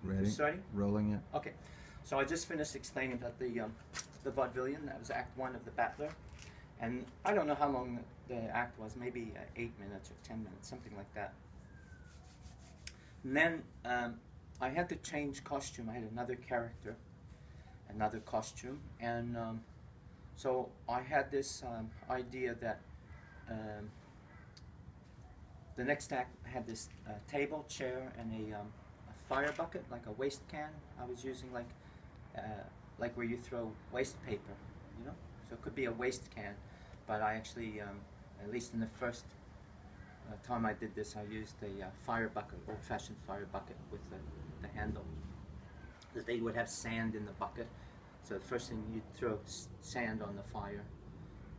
Ready? Starting? Rolling it. Okay. So I just finished explaining about the vaudevillian. That was Act 1 of The Battler. And I don't know how long the act was, maybe 8 minutes or 10 minutes, something like that. And then I had to change costume. I had another character, another costume. And so I had this idea that the next act had this table, chair, and a fire bucket, like a waste can. I was using like where you throw waste paper, you know? So it could be a waste can, but I actually, at least in the first time I did this, I used a fire bucket, old-fashioned fire bucket with the handle. That they would have sand in the bucket, so the first thing you'd throw sand on the fire,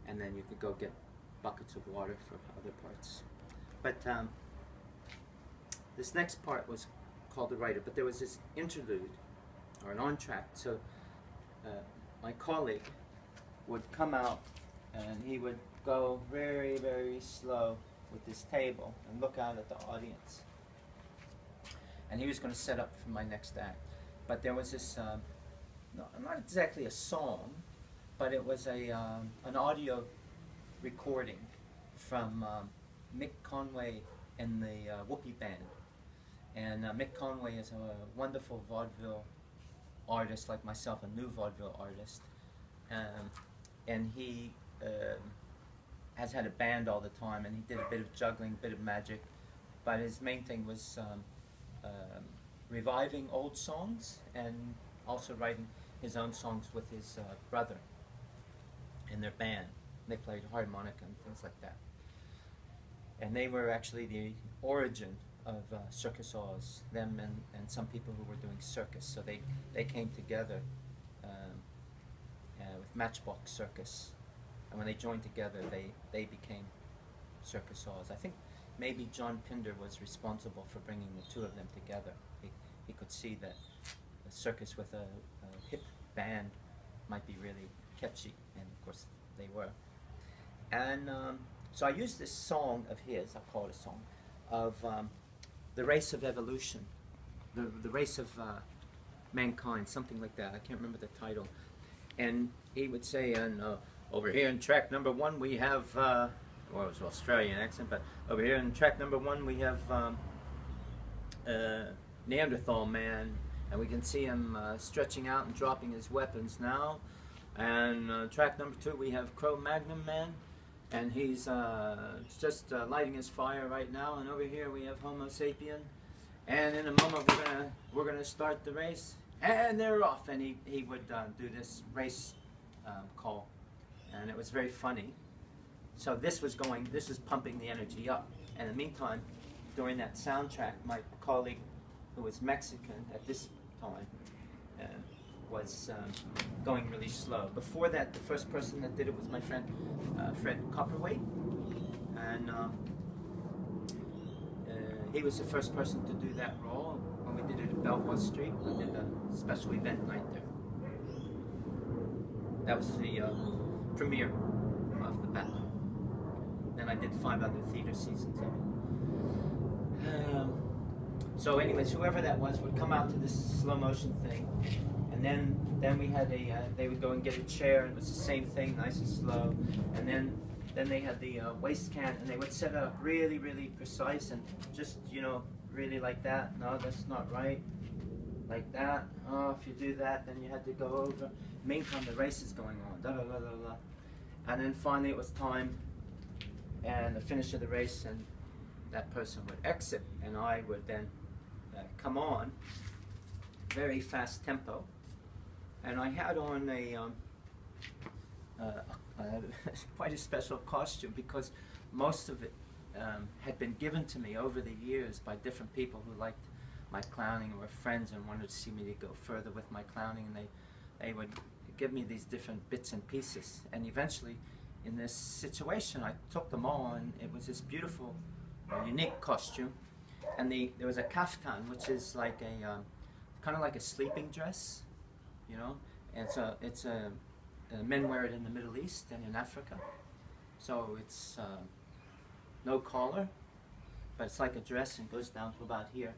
and then you could go get buckets of water for other parts. But this next part was called the writer, but there was this interlude, or an entr'acte, so my colleague would come out and he would go very, very slow with this table and look out at the audience. And he was going to set up for my next act. But there was this, not exactly a song, but it was an audio recording from Mick Conway and the Whoopee Band. And Mick Conway is a wonderful vaudeville artist like myself, a new vaudeville artist. And he has had a band all the time, and he did a bit of juggling, a bit of magic, but his main thing was reviving old songs and also writing his own songs with his brother in their band. They played harmonica and things like that. And they were actually the origin of Circus Oz, them and some people who were doing circus. So they came together with Matchbox Circus. And when they joined together, they became Circus Oz. I think maybe John Pinder was responsible for bringing the two of them together. He could see that a circus with a hip band might be really catchy, and of course they were. And so I used this song of his, I'll call it a song, of the race of evolution, the race of mankind, something like that. I can't remember the title. And he would say, and over here in track number 1 we have, well, it was an Australian accent, but over here in track number 1 we have Neanderthal man, and we can see him stretching out and dropping his weapons now. And track number 2 we have Cro-Magnon man, and he's just lighting his fire right now. And over here we have Homo sapien, and in a moment we're gonna start the race, and they're off. And he would do this race call, and it was very funny. So this was pumping the energy up. And in the meantime, during that soundtrack, my colleague, who was Mexican at this time, was going really slow. Before that, the first person that did it was my friend Fred Copperweight, and he was the first person to do that role when we did it at Belvoir Street. We did a special event night there. That was the premiere of The Battler. Then I did 5 other theater seasons of it. So anyways, whoever that was would come out to this slow motion thing, and then we had they would go and get a chair, and it was the same thing, nice and slow. And then they had the waste can, and they would set it up really, really precise, and just, you know, really like that. No, that's not right. Like that. Oh, if you do that, then you had to go over. Meantime, the race is going on. Da, da, da, da, da. And then finally it was time, and the finish of the race, and that person would exit, and I would then come on, very fast tempo. And I had on quite a special costume, because most of it had been given to me over the years by different people who liked my clowning, or were friends and wanted to see me to go further with my clowning, and they would give me these different bits and pieces. And eventually, in this situation, I took them all, and it was this beautiful, unique costume. And there was a kaftan, which is like a kind of like a sleeping dress, you know. And men wear it in the Middle East and in Africa. So it's no collar, but it's like a dress and goes down to about here.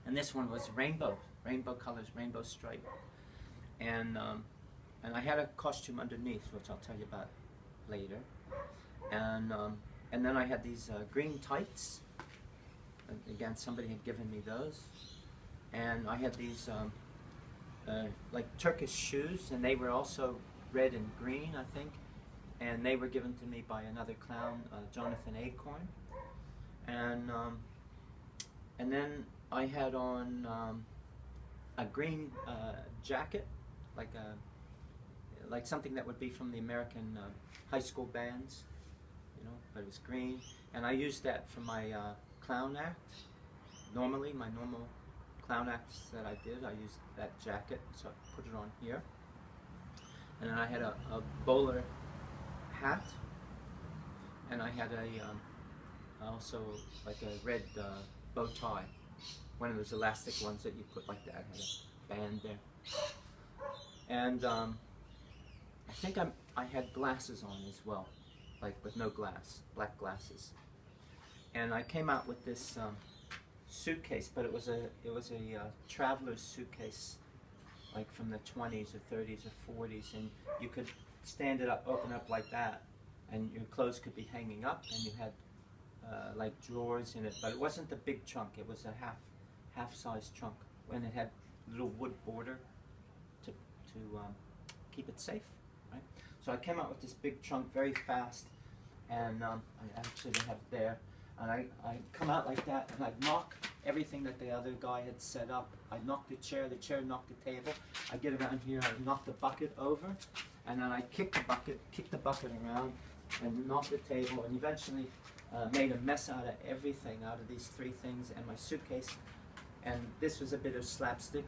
And this one was rainbow colors, rainbow stripe. And I had a costume underneath, which I'll tell you about later. And then I had these green tights. And again, somebody had given me those. And I had these like Turkish shoes, and they were also red and green, I think. And they were given to me by another clown, Jonathan Acorn. And then I had on a green jacket, like something that would be from the American high school bands, you know, but it was green. And I used that for my clown act. Normally, my normal clown acts that I did, I used that jacket, so I put it on here. And then I had a bowler hat, and I had also like a red bow tie, one of those elastic ones that you put like that. I had a band there. And I think I had glasses on as well, like with no glass, black glasses. And I came out with this suitcase, but it was a traveler's suitcase, like from the 20s or 30s or 40s, and you could stand it up, open up like that, and your clothes could be hanging up, and you had like drawers in it, but it wasn't the big trunk. It was a half-size trunk, and it had a little wood border to keep it safe, right? So I came out with this big trunk very fast, and I actually have it there. And I come out like that, and I'd knock everything that the other guy had set up. I'd knock the chair knocked the table. I'd get around here, I'd knock the bucket over, and then I'd kick the bucket around, and knock the table, and eventually made a mess out of everything, out of these three things, and my suitcase. And this was a bit of slapstick.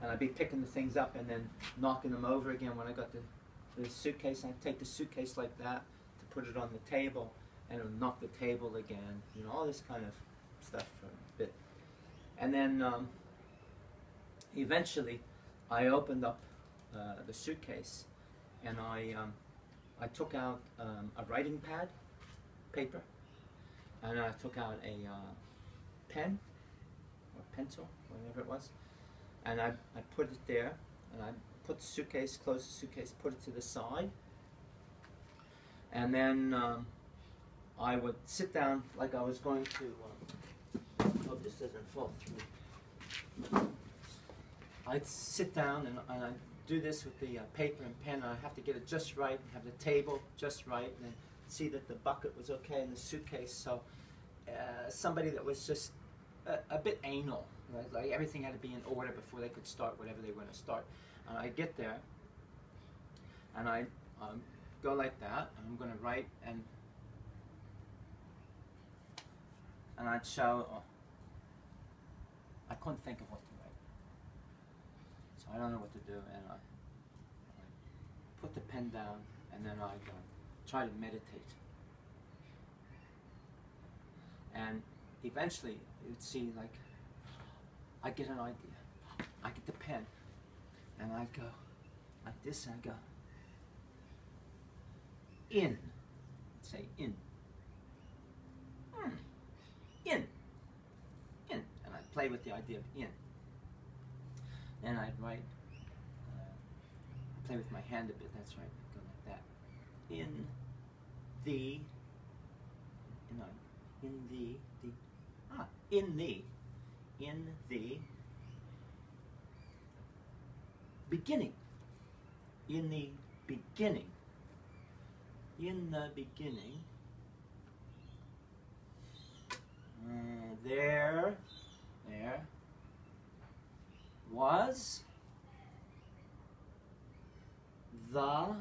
And I'd be picking the things up and then knocking them over again when I got the suitcase. I'd take the suitcase like that to put it on the table, and it would knock the table again, you know, all this kind of stuff for a bit. And then eventually I opened up the suitcase, and I took out a writing pad, paper, and I took out a pen or pencil, whatever it was, and I put it there, and I put the suitcase, closed the suitcase, put it to the side, and then I would sit down like I was going to, hope this doesn't fall through. I'd sit down and I'd do this with the paper and pen, and I have to get it just right, and have the table just right, and then see that the bucket was okay in the suitcase. So somebody that was just a bit anal, right? Like everything had to be in order before they could start whatever they were going to start. And I get there, and I go like that, and I'm going to write, and I'd show, I couldn't think of what to write. So I don't know what to do, and I put the pen down, and then I'd try to meditate. And eventually, you'd see, like, I get an idea. I get the pen, and I go like this, and I go in. Say in. In. In. And I'd play with the idea of in. Then I'd write, play with my hand a bit, that's right, go like that. In the, in the beginning. In the beginning. In the beginning. There was the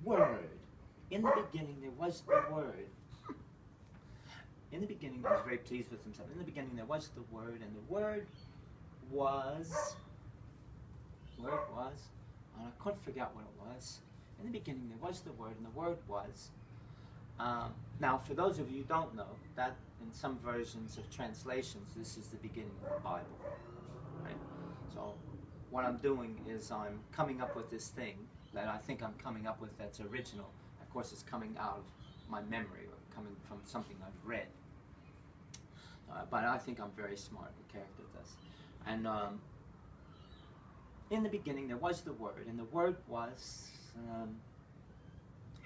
word. In the beginning, there was the word. In the beginning, he was very pleased with himself. In the beginning, there was the word, and the word was, and I couldn't figure out what it was. In the beginning, there was the word, and the word was. Now, for those of you who don't know, that in some versions of translations, this is the beginning of the Bible. Right? So what I'm doing is I'm coming up with this thing that I think I'm coming up with that's original. Of course, it's coming out of my memory or coming from something I've read. but I think I'm very smart. The character does. And in the beginning there was the Word, and the Word was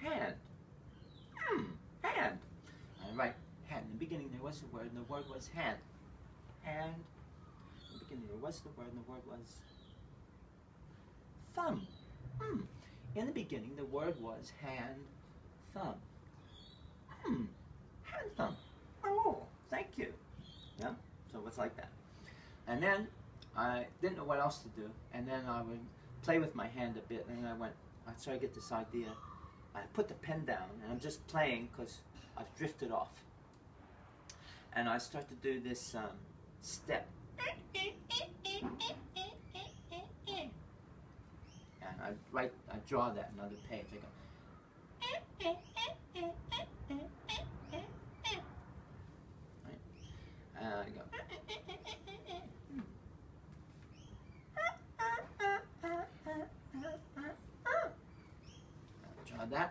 hand. Hand. Right, hand. In the beginning there was the Word, and the Word was hand. Hand. In the beginning there was the Word, and the Word was thumb. In the beginning the Word was hand, thumb. Hand, thumb. Oh, thank you. Yeah, so it was like that. And then I didn't know what else to do, and then I would play with my hand a bit, and I started to get this idea. I put the pen down, and I'm just playing because I've drifted off. And I start to do this step. And I draw that another page. I go. Right? And I go. Draw that.